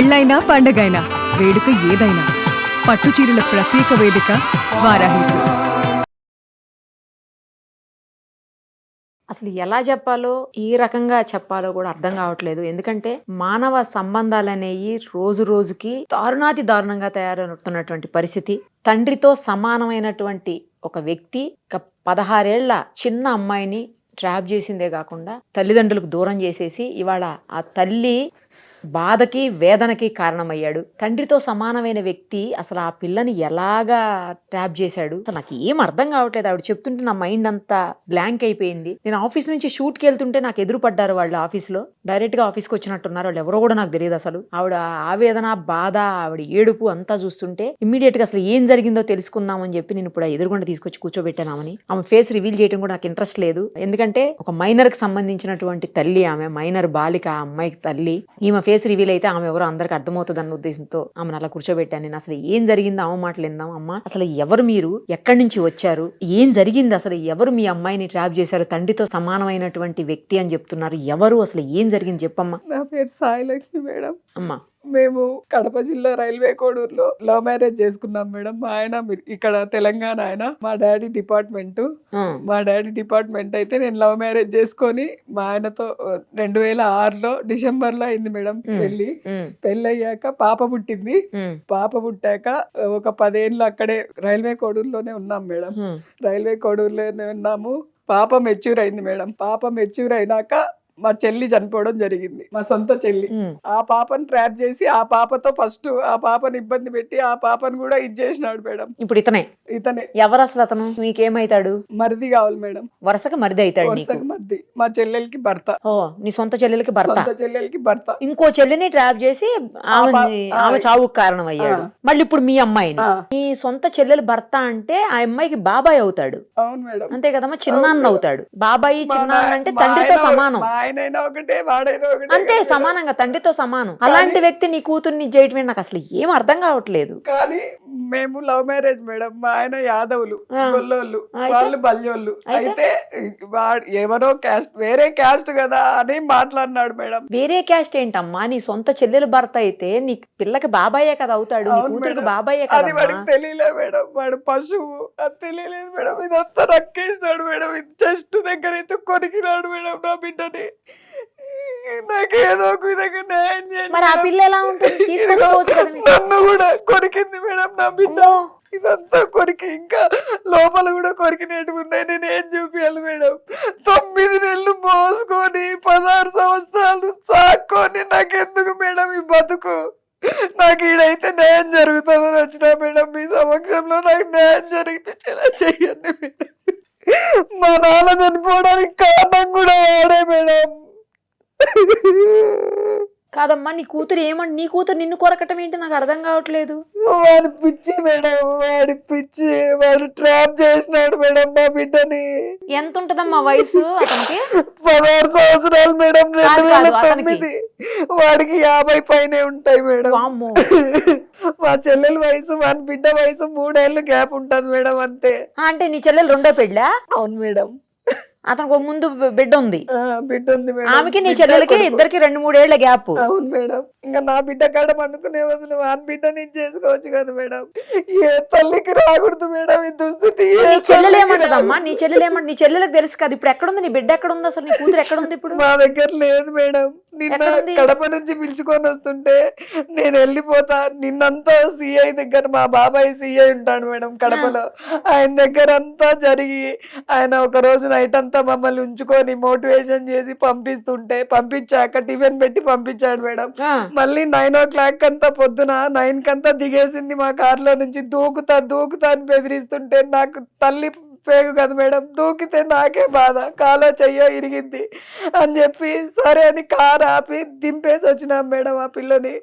పెళ్ళైనా పండగైనా వేడుక ఏదైనా పట్టుచీరల ప్రత్యేక వేదిక వారాహి సిల్క్స్. అసలు ఎలా చెప్పాలో ఏ రకంగా చెప్పాలో కూడా అర్థం కావట్లేదు. ఎందుకంటే మానవ సంబంధాలు అనేవి రోజు రోజుకి దారుణాతి దారుణంగా తయారవుతున్నటువంటి పరిస్థితి. తండ్రితో సమానమైనటువంటి ఒక వ్యక్తి 16 ఏళ్ల చిన్న అమ్మాయిని ట్రాప్ చేసిందే కాకుండా తల్లిదండ్రులకు దూరం చేసేసి ఇవాళ ఆ తల్లి బాధకి వేదనకి కారణమయ్యాడు. తండ్రితో సమానమైన వ్యక్తి అసలు ఆ పిల్లని ఎలాగా ట్రాప్ చేశాడు అసలు నాకు ఏం అర్థం కావట్లేదు. ఆవిడ చెప్తుంటే నా మైండ్ అంతా బ్లాంక్ అయిపోయింది. నేను ఆఫీస్ నుంచి షూట్కి వెళ్తుంటే నాకు ఎదురు పడ్డారు వాళ్ళు. ఆఫీస్లో డైరెక్ట్ గా ఆఫీస్కి వచ్చినట్టున్నారు. వాళ్ళు ఎవరో కూడా నాకు తెలియదు. అసలు ఆవిడ ఆవేదన, బాధ, ఆవిడ ఏడుపు అంతా చూస్తుంటే ఇమ్మీడియట్ గా అసలు ఏం జరిగిందో తెలుసుకుందామని చెప్పి నేను ఇప్పుడు ఎదురుగుండా తీసుకొచ్చి కూర్చోబెట్టానామని. ఆమె ఫేస్ రివీల్ చేయడం కూడా నాకు ఇంట్రెస్ట్ లేదు. ఎందుకంటే ఒక మైనర్ కి సంబంధించినటువంటి తల్లి ఆమె, మైనర్ బాలిక, ఆ అమ్మాయికి తల్లి. ఈమె ఫేస్ రివీల్ అయితే ఆమె ఎవరో అందరికి అర్థమవుతుంది అన్న ఉద్దేశంతో ఆమెను అలా కూర్చోబెట్టాను. నేను అసలు ఏం జరిగిందో ఆమె మాటలు విందాం. అమ్మ, అసలు ఎవరు మీరు, ఎక్కడి నుంచి వచ్చారు, ఏం జరిగింది, అసలు ఎవరు మీ అమ్మాయిని ట్రాప్ చేశారు, తండ్రితో సమానమైనటువంటి వ్యక్తి అని చెప్తున్నారు, ఎవరు, అసలు ఏం జరిగింది చెప్పమ్మా. నా పేరు సాయిలక్ష్మి మేడం. అమ్మా, మేము కడప జిల్లా రైల్వే కోడూరులో లవ్ మ్యారేజ్ చేసుకున్నాం మేడం. మా ఆయన ఇక్కడ తెలంగాణ ఆయన, మా డాడీ డిపార్ట్మెంట్ అయితే నేను లవ్ మ్యారేజ్ చేసుకొని మా ఆయనతో 2006లో డిసెంబర్లో అయింది మేడం పెళ్లి అయ్యాక పాప పుట్టింది. పాప పుట్టాక ఒక 10 ఏళ్ళు అక్కడే రైల్వే కోడూరులోనే ఉన్నాం మేడం. రైల్వే కోడూరులోనే ఉన్నాము. పాప మెచ్యూర్ అయింది మేడం. పాప మెచ్యూర్ అయినాక మా చెల్లి చనిపోవడం జరిగింది, మా సొంత చెల్లి. ఆ పాపను ట్రాప్ చేసి ఆ పాపతో ఫస్ట్ ఆ పాపను ఇబ్బంది పెట్టి ఆ పాపను కూడా ఇచ్చేసినాడు మేడం. ఇప్పుడు ఇతనే ఎవరు అసలు? అతను మీకేమైతాడు? మరిది కావాలి మేడం. వరుసగా మరిది అవుతాడు. మరిది మా చెల్లెలకి భర్త. ఓ, నీ సొంత చెల్లెలకి భర్త. ఇంకో చెల్లిని ట్రాప్ చేసి ఆమె చావుకు కారణం అయ్యాడు. మళ్ళీ ఇప్పుడు మీ అమ్మాయిని, మీ సొంత చెల్లెలు భర్త అంటే ఆ అమ్మాయికి బాబాయ్ అవుతాడు. అవును మేడం. అంతే కదమ్మా, చిన్నాన్న అవుతాడు. బాబాయి చిన్నాన్న అంటే తండ్రితో సమానం. అంతే, సమానంగా తండ్రితో సమానం. అలాంటి వ్యక్తి నీ కూతుర్ని చేయటమే నాకు అసలు ఏం అర్థం కావట్లేదు. కానీ మేము లవ్ మ్యారేజ్ మేడం. మా ఆయన యాదవులు, గొల్లోళ్ళు, వాళ్ళు బల్యోళ్ళు. అయితే ఎవరో క్యాస్ట్, వేరే క్యాస్ట్ కదా అని మాట్లాడినాడు మేడం. వేరే క్యాస్ట్ ఏంటమ్మా? నీ సొంత చెల్లెలు భర్త అయితే నీ పిల్లకి బాబాయే కదా అవుతాడు, నీ కూతురికి బాబాయే కదా. అది వాడికి తెలియలే మేడం. వాడు పశువు, అది తెలియలేదు మేడం. ఇదంతా రక్కేసినాడు మేడం. ఇది చెస్ట్ దగ్గర అయితే కొరికినాడు మేడం నా బిడ్డని. నాకేదో ఒక విధంగా న్యాయం చేయండి. మరి ఆ పిల్ల ఎలా ఉంటుంది? తీసుకొచ్చుకోవచ్చు కదా. నన్ను కూడా కొరికింది మేడం నా బిడ్డ. ఇదంతా కొరికి ఇంకా లోపల కూడా కొరికినట్టు ఉన్నాయి. నేను ఏం చూపించాలి మేడం? 9 నెలలు మోసుకొని 16 సంవత్సరాలు సాక్కొని నాకెందుకు మేడం ఈ బతుకు? నాకు ఈడైతే న్యాయం జరుగుతుందని వచ్చినా మేడం. మీ సమక్షంలో నాకు న్యాయం జరిపించేలా చెయ్యండి మేడం. మా నాన్న చనిపోవడానికి కారణం కూడా వాడే మేడం. కాదమ్మా, నీ కూతురు ఏమంటే, నీ కూతురు నిన్ను కొరకటం ఏంటి నాకు అర్థం కావట్లేదు. వాడి పిచ్చి మేడం, వాడి పిచ్చి. వాడు ట్రాప్ చేసినాడు మేడం నా బిడ్డని. ఎంత ఉంటదమ్మా వయసు అతనికి? 16 సంవత్సరాలు మేడం. 2009. వాడికి 50 పైనే ఉంటాయి మేడం. మా చెల్లెల వయసు, మన బిడ్డ వయసు 3 ఏళ్ళు గ్యాప్ ఉంటది మేడం, అంతే. అంటే నీ చెల్లెలు రెండో పెళ్ళా? అవును మేడం. అతనికి ముందు బిడ్డ ఉంది. బిడ్డ ఉంది మేడం. ఆమెకి నీ చెల్లెలకి ఇద్దరికి 2-3 ఏళ్ల గ్యాప్. అవును మేడం. ఇంకా నా బిడ్డ కాడ పండుకునే వదిలి వాని బిడ్డ నేను చేసుకోవచ్చు కదా మేడం. ఏ తల్లికి రాకూడదు మేడం ఈ దుస్థితి. నీ చెల్లెలు ఏమంటదమ్మా? నీ చెల్లెలకు తెలుసు కదా ఇప్పుడు ఎక్కడుంది నీ బిడ్డ, ఎక్కడుంది అసలు? నీ కూతురు ఎక్కడుంది ఇప్పుడు? మా దగ్గర లేదు మేడం. నిన్న కడప నుంచి పిలుచుకొని వస్తుంటే నేను వెళ్ళిపోతా. నిన్నంతా సిఐ దగ్గర, మా బాబాయ్ సిఐ ఉంటాడు మేడం కడపలో, ఆయన దగ్గర అంతా జరిగి ఆయన ఒక రోజు నైట్ అంతా మమ్మల్ని ఉంచుకొని మోటివేషన్ చేసి పంపించాక టిఫిన్ పెట్టి పంపించాడు మేడం. మళ్ళీ 9 o'clock అంతా, పొద్దున 9 కంతా దిగేసింది మా కార్లో నుంచి. దూకుతా అని బెదిరిస్తుంటే నాకు తల్లి పేగు కదా మేడం. దూకితే నాకే బాధ, కాలో చెయ్యో ఇరిగింది అని చెప్పి సరే అని కారు ఆపి దింపేసి వచ్చినాం మేడం ఆ పిల్లని.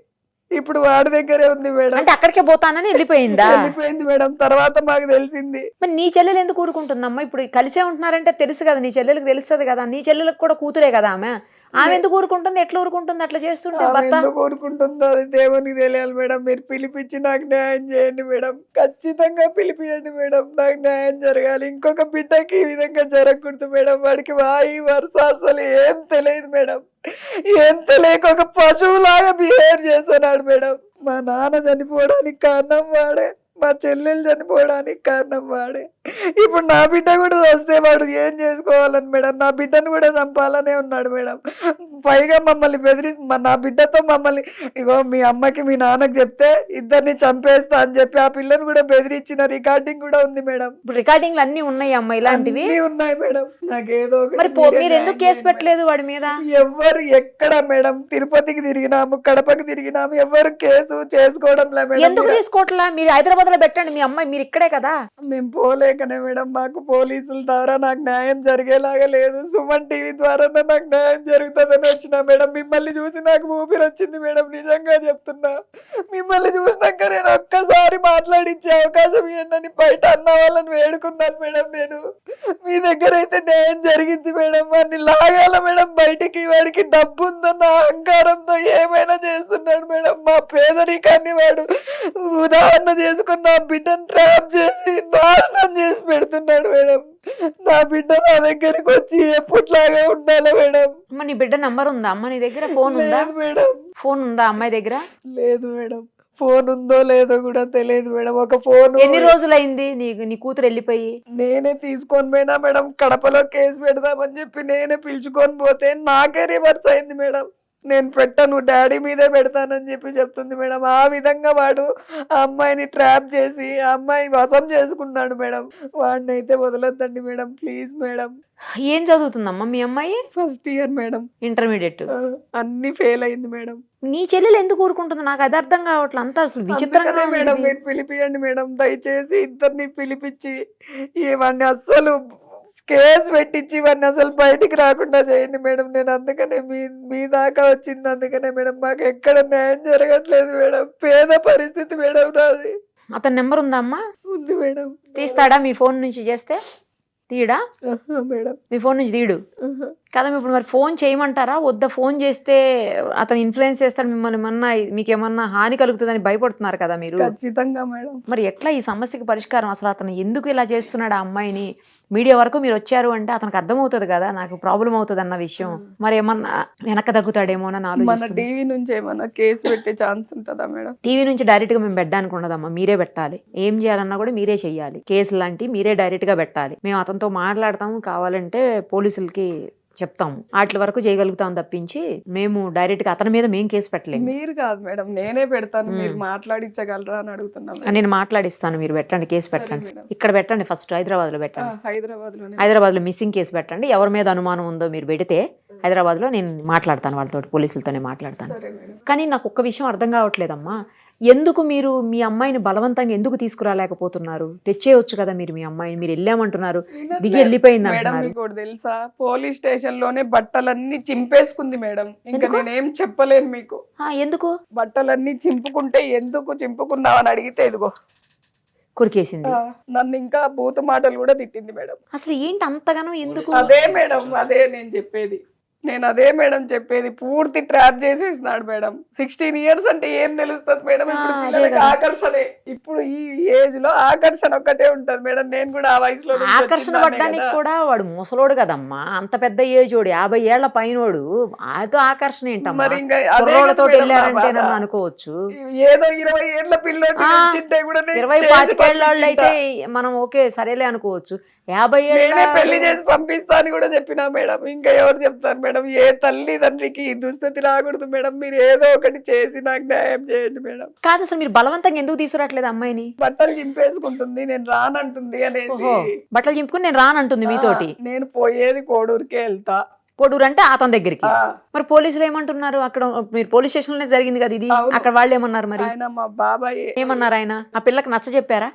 ఇప్పుడు వాడి దగ్గరే ఉంది మేడం. అంటే అక్కడికే పోతానని వెళ్ళిపోయిందా? వెళ్ళిపోయింది మేడం. తర్వాత మాకు తెలిసింది. మరి నీ చెల్లెలు ఎందుకు ఊరుకుంటుందమ్మా? ఇప్పుడు కలిసే ఉంటున్నారంటే తెలుసు కదా, నీ చెల్లెలకు తెలుస్తుంది కదా. నీ చెల్లెలకు కూడా కూతురే కదా ఆమె. ఆమె ఎందుకు ఊరుకుంటుంది, ఎట్లా ఊరుకుంటుంది అట్లా చేస్తుంటే ఆమె భర్త? ఎందుకు ఊరుకుంటుందో అది దేవునికి తెలియాలి మేడం. మీరు పిలిపించి నాకు న్యాయం చేయండి మేడం, ఖచ్చితంగా పిలిపియండి మేడం, నాకు న్యాయం జరగాలి. ఇంకొక బిడ్డకి ఈ విధంగా జరగకూడదు మేడం. వాడికి వాయి వరుస అసలు ఏం తెలియదు మేడం, ఏం తెలియక ఒక పశువులాగా బిహేవ్ చేస్తున్నాడు మేడం. మా నాన్న చనిపోవడానికి కారణం వాడే, మా చెల్లెలు చనిపోవడానికి కారణం వాడే. ఇప్పుడు నా బిడ్డ కూడా వస్తే వాడు ఏం చేసుకోవాలని మేడం, నా బిడ్డను కూడా చంపాలనే ఉన్నాడు మేడం. పైగా మమ్మల్ని నా బిడ్డతో మమ్మల్ని, ఇగో మీ అమ్మకి మీ నాన్నకి చెప్తే ఇద్దరిని చంపేస్తా అని చెప్పి ఆ పిల్లని కూడా బెదిరించిన రికార్డింగ్ కూడా ఉంది మేడం. ఇప్పుడు రికార్డింగ్లు అన్ని ఉన్నాయి అమ్మ ఇలాంటివి? అన్నీ ఉన్నాయి మేడం. నాకేదో ఒకటి మరి మీరు ఎందుకు కేసు పెట్టలేదు వాడి మీద? ఎవరు ఎక్కడ మేడం, తిరుపతికి తిరిగినాము, కడపకి తిరిగినాము, ఎవరు కేసు చేసుకోవడం లే మేడం. ఎందుకు తీసుకోవట్లా? మీరు హైదరాబాద్ లో పెట్టండి, మీ అమ్మాయి మీరు ఇక్కడే కదా. మేము పోలేకనే మేడం, మాకు పోలీసుల ద్వారా నాకు న్యాయం జరిగేలాగా లేదు. సుమన్ టీవీ ద్వారా నాకు న్యాయం జరుగుతుందని వచ్చిన మేడం. మిమ్మల్ని చూసి నాకు ఊపిరి వచ్చింది మేడం, నిజంగా చెప్తున్నా. మిమ్మల్ని చూసినాక నేను ఒక్కసారి మాట్లాడించే అవకాశం ఏంటని బయట అన్న వాళ్ళని వేడుకున్నాను మేడం. నేను మీ దగ్గర అయితే న్యాయం జరిగింది మేడం. వాడిని లాగాల మేడం బయటికి. వాడికి డబ్బు ఉందన్న అహంకారంతో ఏమైనా చేస్తున్నాడు మేడం. మా పేదరికాన్ని వాడు ఉదాహరణ చేసుకున్న నా బిడ్డను ట్రాప్ చేసి నాశనం చేసి పెడుతున్నాడు మేడం. నా బిడ్డ నా దగ్గరికి వచ్చి ఎప్పట్లాగా ఉండాలి మేడం. అమ్మ నీ బిడ్డ నంబర్ ఉందా అమ్మ నీ దగ్గర? ఫోన్ ఉందా మేడం? ఫోన్ ఉందా అమ్మాయి దగ్గర? లేదు మేడం. ఫోన్ ఉందో లేదో కూడా తెలియదు మేడం. ఒక ఫోన్ ఎన్ని రోజులైంది నీ కూతురు వెళ్ళిపోయి? నేనే తీసుకొని పోయినా మేడం. కడపలో కేసు పెడదామని చెప్పి నేనే పిలుచుకొని పోతే నాకే రివర్స్ అయింది మేడం. నేను పెట్టను, డాడీ మీదే పెడతానని చెప్పి చెప్తుంది మేడం. ఆ విధంగా వాడు ఆ అమ్మాయిని ట్రాప్ చేసి ఆ అమ్మాయి వశం చేసుకున్నాడు మేడం. వాడిని అయితే వదలొద్దండి మేడం, ప్లీజ్ మేడం. ఏం చదువుతుందమ్మా మీ అమ్మాయి? First year madam, intermediate. అన్ని ఫెయిల్ అయింది మేడం. నీ చెల్లెలు ఎందుకు ఊరుకుంటుంది? నాకు అది అర్థం కావట్లేదు. అంతా అసలు విచిత్రంగా మేడం. ఉంది. మీరు పిలిపియండి మేడం, దయచేసి ఇద్దరిని పిలిపించి ఇవన్నీ అస్సలు కేసు పెట్టించి ఇవన్నీ అసలు బయటికి రాకుండా చేయండి మేడం. నేను అందుకనే మీ దాకా వచ్చింది, అందుకనే మేడం. మాకు ఎక్కడ న్యాయం జరగట్లేదు మేడం. పేద పరిస్థితి మేడం నాది. అతని నెంబర్ ఉందా అమ్మా? ఉంది మేడం. తీస్తాడా మీ ఫోన్ నుంచి చేస్తే? తీయడా మేడం? మీ ఫోన్ నుంచి తీయడు కదా. ఇప్పుడు మరి ఫోన్ చేయమంటారా వద్దా? ఫోన్ చేస్తే అతను ఇన్ఫ్లుయెన్స్ చేస్తాడు మిమ్మల్ని, ఏమన్నా మీకేమన్నా హాని కలుగుతుందని భయపడుతున్నారు కదా మీరు? ఖచ్చితంగా మేడం. మరి ఎట్లా ఈ సమస్యకి పరిష్కారం? అసలు అతను ఎందుకు ఇలా చేస్తున్నాడు ఆ అమ్మాయిని? మీడియా వరకు మీరు వచ్చారు అంటే అతనికి అర్థమవుతుంది కదా నాకు ప్రాబ్లం అవుతుంది అన్న విషయం. మరి ఏమన్నా వెనక తగ్గుతాడేమో అని ఆలోచిస్తున్నాను. టీవీ నుంచి ఏమన్నా కేసు పెట్టే ఛాన్స్ ఉంటుందా మేడం? టీవీ నుంచి డైరెక్ట్ గా మేము పెట్టడానికి ఉండదమ్మా, మీరే పెట్టాలి. ఏం చేయాలన్నా కూడా మీరే చెయ్యాలి. కేసు లాంటి మీరే డైరెక్ట్ గా పెట్టాలి. మేము అతనితో మాట్లాడతాము, కావాలంటే పోలీసులకి చెప్తాము, వాటి వరకు చేయగలుగుతాం తప్పించి మేము డైరెక్ట్ గా అతని మీద మేము కేసు పెట్టలేము. మీరు కాదు మేడం, నేనే పెడతాను. మీరు మాట్లాడించగలరా అని అడుగుతున్నాను. నేను మాట్లాడిస్తాను, మీరు పెట్టండి, కేసు పెట్టండి. ఇక్కడ పెట్టండి, ఫస్ట్ హైదరాబాద్ లో పెట్టండి. హైదరాబాద్ లో మిస్సింగ్ కేసు పెట్టండి. ఎవరి మీద అనుమానం ఉందో మీరు పెడితే హైదరాబాద్ లో నేను మాట్లాడతాను, వాళ్ళతో పోలీసులతోనే మాట్లాడతాను. కానీ నాకు ఒక్క విషయం అర్థం కావట్లేదమ్మా, ఎందుకు మీరు మీ అమ్మాయిని బలవంతంగా ఎందుకు తీసుకురాలేకపోతున్నారు? తెచ్చేయొచ్చు కదా మీరు మీ అమ్మాయిని. మీరు వెళ్ళామంటున్నారు, దిగి వెళ్ళిపోయింది అంటున్నారు. మీకు తెలుసా, పోలీస్ స్టేషన్ లోనే బట్టలన్నీ చింపేసుకుంది మేడం. ఇంకా నేనేం చెప్పలేను మీకు. ఎందుకు బట్టలన్నీ చింపుకుంటే ఎందుకు చింపుకున్నావు అని అడిగితే ఇదిగో కురికేసింది. నన్ను ఇంకా బూత మాటలు కూడా తిట్టింది మేడం. అసలు ఏంటి అంతగానో ఎందుకు? అదే మేడం, అదే నేను చెప్పేది. అదే మేడం చెప్పేది. పూర్తి ట్రాప్ చేసేసినాడు మేడం. 16 years అంటే ఏం తెలుస్తుంది మేడం? ఇప్పుడు పిల్లలకి ఆకర్షణే. ఇప్పుడు ఈ ఏజ్ లో ఆకర్షణ ఒక్కటే ఉంటది మేడం. నేను కూడా ఆ వయసులో ఆకర్షణ పడ్డానికి కూడా వాడు ముసలోడు కదమ్మా, అంత పెద్ద ఏజ్ వాడు, 50 ఏళ్ల పైనోడు. అదో ఆకర్షణ ఏంటమ్మా? కుర్రోళ్ళతో వెళ్ళారంటే నన్ను అనుకోవచ్చు. ఏదో 20 ఏళ్ల పిల్లలు 20-25 ఏళ్ళ వాళ్ళు అయితే మనం ఓకే సరేలే అనుకోవచ్చు. 50 ఏళ్ళ పెళ్లి చేసి పంపిస్తా అని కూడా చెప్పినా మేడం. ఇంకా ఎవరు చెప్తారు మేడం? ఏ తల్లి తండ్రికి ఈ దుస్థితి రాకూడదు మేడం. మీరు ఏదో ఒకటి చేసి నాకు న్యాయం చేయండి మేడం. కాదు, అసలు మీరు బలవంతంగా ఎందుకు తీసుకురావట్లేదు అమ్మాయిని? బట్టలు చింపేసుకుంటుంది, నేను రానంటుంది అనేసి. బట్టలు చింపుకుని నేను రానంటుంది మీతోటి. నేను పోయేది కోడూరుకే వెళ్తా. కోడూరు అంటే అతని దగ్గరికి. మరి పోలీసులు ఏమంటున్నారు? అక్కడ మీరు పోలీస్ స్టేషన్ లోనే జరిగింది కదా ఇది, అక్కడ వాళ్ళు ఏమన్నారు? మరి ఆయన మా బాబాయ్ ఏమన్నారు? ఆయన ఆ పిల్లకి నచ్చ చెప్పారా?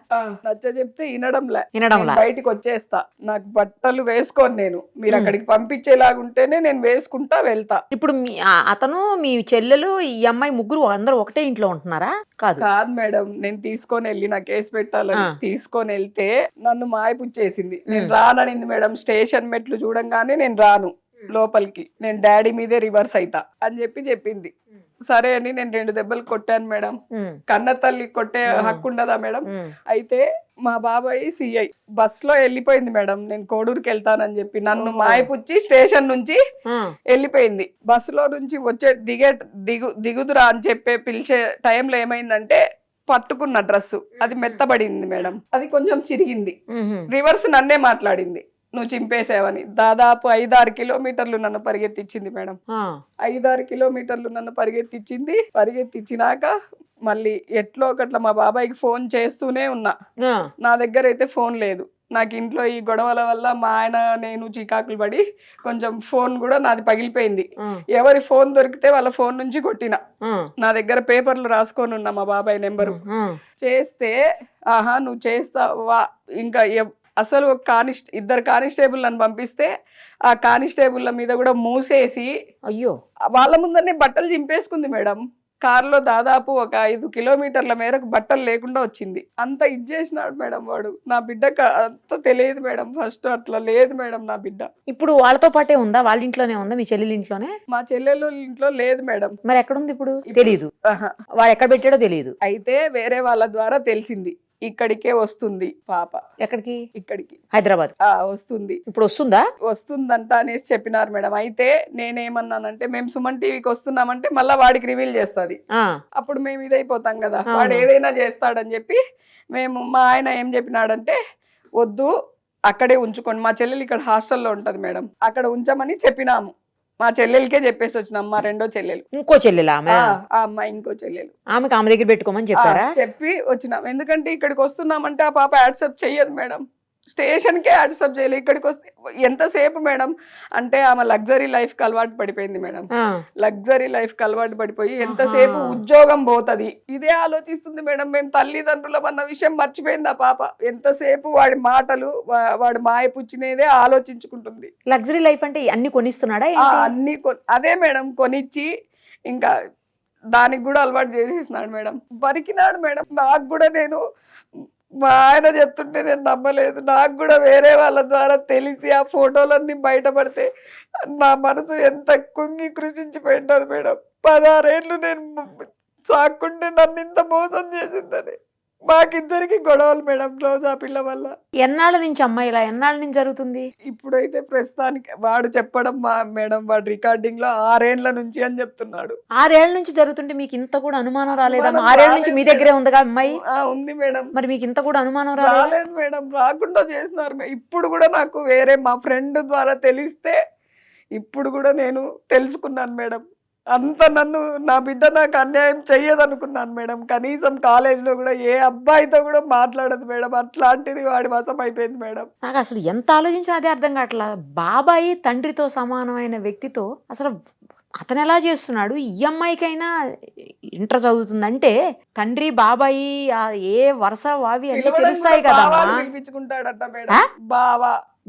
నచ్చ చెప్తే వినడంలా బయటికి వచ్చేస్తా. నాకు బట్టలు వేసుకోను, నేను మీరు అక్కడికి పంపించేలాగుంటేనే నేను వేసుకుంటా వెళ్తా. ఇప్పుడు అతను మీ చెల్లెలు ఈ అమ్మాయి ముగ్గురు అందరూ ఒకటే ఇంట్లో ఉంటున్నారా? కాదు మేడం, నేను తీసుకొని వెళ్ళి నా కేసు పెట్టాలని తీసుకొని వెళ్తే నన్ను మాయపుచ్చేసింది. నేను రాననింది మేడం. స్టేషన్ మెట్లు చూడంగానే నేను రాను, లోపలికి, నేను డాడీ మీదే రివర్స్ అయితా అని చెప్పింది. సరే అని నేను 2 దెబ్బలు కొట్టాను మేడం. కన్న తల్లి కొట్టే హక్కు ఉండదా మేడం? అయితే మా బాబాయ్ సిఐ బస్ లో వెళ్ళిపోయింది మేడం. నేను కోడూరుకి వెళ్తానని చెప్పి నన్ను మాయపుచ్చి స్టేషన్ నుంచి వెళ్ళిపోయింది. బస్ లో నుంచి దిగుదురా అని చెప్పి పిలిచే టైంలో ఏమైందంటే పట్టుకున్న డ్రెస్ అది మెత్తబడింది మేడం. అది కొంచెం చిరిగింది. రివర్స్ నన్నే మాట్లాడింది, నువ్వు చింపేసావని. దాదాపు 5-6 కిలోమీటర్లు నన్ను పరిగెత్తించింది మేడం. 5-6 కిలోమీటర్లు నన్ను పరిగెత్తించినాక మళ్ళీ ఎట్లో ఒకట్లా మా బాబాయ్కి ఫోన్ చేస్తూనే ఉన్నా. నా దగ్గర అయితే ఫోన్ లేదు. నాకు ఇంట్లో ఈ గొడవల వల్ల మా ఆయన నేను చికాకులు పడి కొంచెం ఫోన్ కూడా నాది పగిలిపోయింది. ఎవరి ఫోన్ దొరికితే వాళ్ళ ఫోన్ నుంచి కొట్టిన. నా దగ్గర పేపర్లు రాసుకొని ఉన్నా మా బాబాయ్ నెంబరు. చేస్తే ఆహా నువ్వు చేస్తావా, ఇంకా అసలు ఇద్దరు కానిస్టేబుల్ నన్ను పంపిస్తే ఆ కానిస్టేబుల్ల మీద కూడా మూసేసి అయ్యో వాళ్ళ ముందరనే బట్టలు చింపేసుకుంది మేడం. కారులో దాదాపు ఒక 5 కిలోమీటర్ల మేరకు బట్టలు లేకుండా వచ్చింది. అంత ఇచ్చేసినాడు మేడం వాడు. నా బిడ్డకు అంత తెలియదు మేడం. ఫస్ట్ అట్లా లేదు మేడం నా బిడ్డ. ఇప్పుడు వాళ్ళతో పాటే ఉందా? వాళ్ళ ఇంట్లోనే ఉందా? మీ చెల్లెల ఇంట్లోనే? మా చెల్లెలు ఇంట్లో లేదు మేడం. మరి ఎక్కడుంది ఇప్పుడు? తెలీదు. వాడు ఎక్కడ పెట్టాడో తెలియదు. అయితే వేరే వాళ్ళ ద్వారా తెలిసింది ఇక్కడికే వస్తుంది పాప. ఎక్కడికి? ఇక్కడికి హైదరాబాద్ వస్తుంది. ఇప్పుడు వస్తుందంట అనేసి చెప్పినారు మేడం. అయితే నేనేమన్నానంటే మేము సుమన్ టీవీకి వస్తున్నామంటే మళ్ళా వాడికి రివీల్ చేస్తుంది, అప్పుడు మేము ఇదైపోతాం కదా, వాడు ఏదైనా చేస్తాడని చెప్పి మా ఆయన ఏం చెప్పినాడంటే వద్దు అక్కడే ఉంచుకోండి, మా చెల్లెలు ఇక్కడ హాస్టల్లో ఉంటది మేడం, అక్కడ ఉంచమని చెప్పినాము. మా చెల్లెలకే చెప్పేసి వచ్చినాం. మా రెండో చెల్లెలు, ఇంకో చెల్లెలు, ఆ అమ్మాయి ఇంకో చెల్లెలు, ఆమె దగ్గర పెట్టుకోమని చెప్పారా? చెప్పి వచ్చినాం. ఎందుకంటే ఇక్కడికి వస్తున్నామంటే ఆ పాప యాక్సెప్ట్ చెయ్యదు మేడం. స్టేషన్ కే యాక్సెప్ట్ చేయలేదు. ఇక్కడికి వస్తే ఎంతసేపు మేడం అంటే ఆమె లగ్జరీ లైఫ్ కి అలవాటు పడిపోయింది మేడం. లగ్జరీ లైఫ్ కి అలవాటు పడిపోయి ఎంతసేపు ఉద్యోగం పోతుంది ఇదే ఆలోచిస్తుంది మేడం. మేము తల్లిదండ్రులం అన్న విషయం మర్చిపోయింది ఆ పాప. ఎంతసేపు వాడి మాటలు వాడి మాయ పుచ్చినేదే ఆలోచించుకుంటుంది. లగ్జరీ లైఫ్ అంటే అన్ని కొనిస్తున్నాడా? అన్ని అదే మేడం కొనిచ్చి ఇంకా దానికి కూడా అలవాటు చేసేసినాడు మేడం. బరికినాడు మేడం. నాకు కూడా నేను మా ఆయన చెప్తుంటే నేను నమ్మలేదు. నాకు కూడా వేరే వాళ్ళ ద్వారా తెలిసి ఆ ఫోటోలన్నీ బయటపడితే నా మనసు ఎంత కుంగి కృషించిపోయింది మేడం. 16 ఏళ్ళు నేను సాక్కుంటే నన్ను ఇంత మోసం చేసిందని. మాకిద్దరికి గొడవలు మేడం రోజా పిల్ల వల్ల. ఎన్నాళ్ళ నుంచి అమ్మాయి ఇలా ఎన్నాళ్ళ నుంచి జరుగుతుంది? ఇప్పుడైతే ప్రస్తుతానికి వాడు చెప్పడం మేడం, వాడు రికార్డింగ్ లో 6 ఏళ్ల నుంచి అని చెప్తున్నాడు. 6 ఏళ్ల నుంచి జరుగుతుంటే మీకు ఇంత కూడా అనుమానం రాలేదా? 6 ఏళ్ల నుంచి మీ దగ్గరే ఉందిగా అమ్మాయి? ఉంది మేడం. మరి మీకు ఇంత కూడా అనుమానం రాలేదు మేడం. రాకుండా చేసినారు. ఇప్పుడు కూడా నాకు వేరే మా ఫ్రెండ్ ద్వారా తెలిస్తే ఇప్పుడు కూడా నేను తెలుసుకున్నాను మేడం. అంత నా బిడ్డ నాకు అన్యాయం చెయ్యదనుకున్నాను మేడం. కనీసం కాలేజ్లో కూడా ఏ అబ్బాయితో కూడా మాట్లాడదు మేడం. అట్లాంటిది వాడి వశం అయిపోయింది మేడం. నాకు అసలు ఎంత ఆలోచించినా అదే అర్థం కావట్లా. బాబాయి తండ్రితో సమానమైన వ్యక్తితో అసలు అతను ఎలా చేస్తున్నాడు? ఈ అమ్మాయికైనా ఇంటర్ చదువుతుందంటే తండ్రి బాబాయి ఏ వరుస వావి అన్ని తెలుస్తాయి కదా. పిలిపించుకుంటాడట మేడం.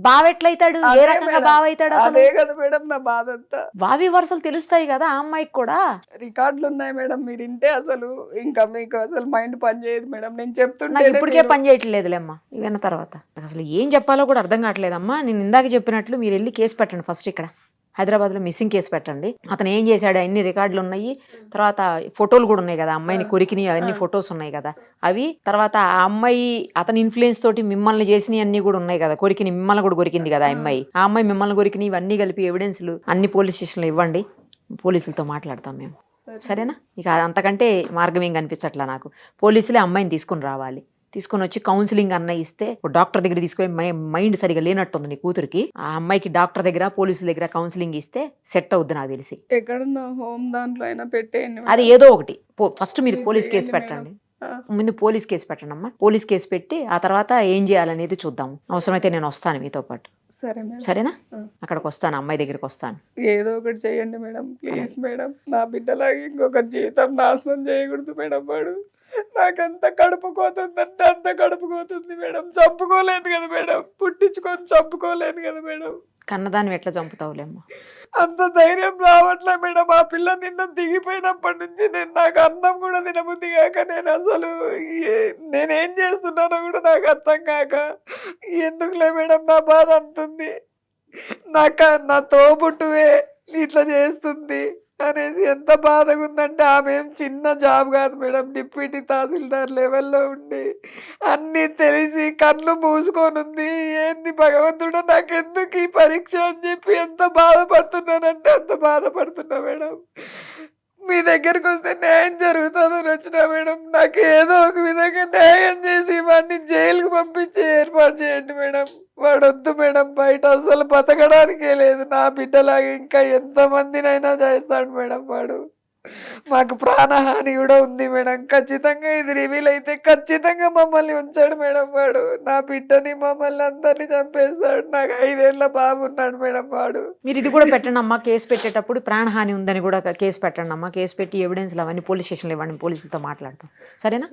బావ ఎట్లయితాడు? ఏ రకంగా బావ అవుతాడు? అదే కదా మేడం నా బాధ అంతా. వావి వరుసలు తెలుస్తాయి కదా ఆ అమ్మాయికి కూడా. రికార్డులు ఉన్నాయి మేడం. మీరు వింటే అసలు ఇంకా మీకు అసలు మైండ్ పని చేయదు మేడం. నేను చెప్తుంటే ఇప్పటికే పని చేయట్లేదులేమ్మా విన్న తర్వాత. అసలు ఏం చెప్పాలో కూడా అర్థం కావట్లేదమ్మా. నేను ఇందాక చెప్పినట్లు మీరు వెళ్ళి కేసు పెట్టండి. ఫస్ట్ ఇక్కడ హైదరాబాద్లో మిస్సింగ్ కేసు పెట్టండి. అతను ఏం చేశాడు అన్ని రికార్డులు ఉన్నాయి. తర్వాత ఫోటోలు కూడా ఉన్నాయి కదా, అమ్మాయిని కొరికిని అన్ని ఫొటోస్ ఉన్నాయి కదా అవి. తర్వాత ఆ అమ్మాయి అతని ఇన్ఫ్లుయెన్స్ తోటి మిమ్మల్ని చేసినవి అన్ని కూడా ఉన్నాయి కదా, కొరికిని మిమ్మల్ని కూడా కొరికింది కదా అమ్మాయి. ఆ అమ్మాయి మిమ్మల్ని కొరికిని ఇవన్నీ కలిపి ఎవిడెన్స్లు అన్ని పోలీస్ స్టేషన్లో ఇవ్వండి. పోలీసులతో మాట్లాడతాం మేము, సరేనా? ఇక అంతకంటే మార్గం ఏం కనిపించట్లా నాకు. పోలీసులే అమ్మాయిని తీసుకుని రావాలి. తీసుకొని వచ్చి కౌన్సిలింగ్ అన్న ఇస్తే డాక్టర్ దగ్గర తీసుకొని మైండ్ సరిగా లేనట్టుంది నీ కూతురికి. ఆ అమ్మాయికి డాక్టర్ దగ్గర పోలీసుల దగ్గర కౌన్సిలింగ్ ఇస్తే సెట్ అవుద్ది నాకు తెలిసి. ఎక్కడన్నా హోమ్ దాంట్లో అయినా పెట్టేయండి. అది ఏదో ఒకటి. ఫస్ట్ మీరు పోలీస్ కేసు పెట్టండి. ముందు పోలీస్ కేసు పెట్టండి అమ్మా. పోలీస్ కేసు పెట్టి ఆ తర్వాత ఏం చేయాలనేది చూద్దాం. అవసరమైతే నేను వస్తాను మీతో పాటు. సరేనా? అక్కడికి వస్తాను, అమ్మాయి దగ్గరికి వస్తాను. ఏదో ఒకటి చెయ్యండి మేడం ప్లీజ్ మేడం. నా బిడ్డలాగా ఇంకొకటి జీవితం నాశనం చేయకూడదు మేడం. వాడు నాకంత కడుపుకోతుందంటే అంత కడుపుకోతుంది మేడం. చంపుకోలేను కదా మేడం. పుట్టించుకొని చంపుకోలేను కదా మేడం. కన్నదాన్ని ఎట్లా చంపుతావులేమ్మా? అంత ధైర్యం రావట్లే మేడం. ఆ పిల్ల నిన్న దిగిపోయినప్పటి నుంచి నాకు అన్నం కూడా తినబుద్ధి కాక నేను అసలు నేనేం చేస్తున్నానో కూడా నాకు అర్థం కాక ఎందుకులే మేడం నా బాధ అంటుంది. నా తోబుట్టువే ఇట్లా చేస్తుంది అనేసి ఎంత బాధగా ఉందంటే, ఆమె ఏం చిన్న జాబ్ కాదు మేడం, డిప్యూటీ తహసీల్దార్ లెవెల్లో ఉండి అన్నీ తెలిసి కళ్ళు మూసుకొని ఉంది. ఏంది భగవంతుడు నాకెందుకు ఈ పరీక్ష అని చెప్పి ఎంత బాధపడుతున్నానంటే అంత బాధపడుతున్నా మేడం. మీ దగ్గరకు వస్తే న్యాయం జరుగుతుందని వచ్చినా మేడం. నాకు ఏదో ఒక విధంగా న్యాయం చేసి వాడిని జైలుకు పంపించి ఏర్పాటు చేయండి మేడం. వాడు వద్దు మేడం, బయట అసలు బతకడానికే లేదు. నా బిడ్డలాగా ఇంకా ఎంతమందినైనా చేస్తాడు మేడం వాడు. మాకు ప్రాణహాని కూడా ఉంది మేడం. ఖచ్చితంగా ఇది రివీల్ అయితే ఖచ్చితంగా మమ్మల్ని ఉంచాడు మేడం వాడు. నా బిడ్డని మమ్మల్ని అందరినీ చంపేస్తాడు. నాకు 5 ఏళ్ళ బాబు ఉన్నాడు మేడం వాడు. మీరు ఇది కూడా పెట్టండి అమ్మా, కేసు పెట్టేటప్పుడు ప్రాణహాని ఉందని కూడా కేసు పెట్టండి అమ్మా. కేసు పెట్టి ఎవిడెన్స్లు అవన్నీ పోలీస్ స్టేషన్లో ఇవ్వండి, పోలీసులతో మాట్లాడతాం, సరేనా?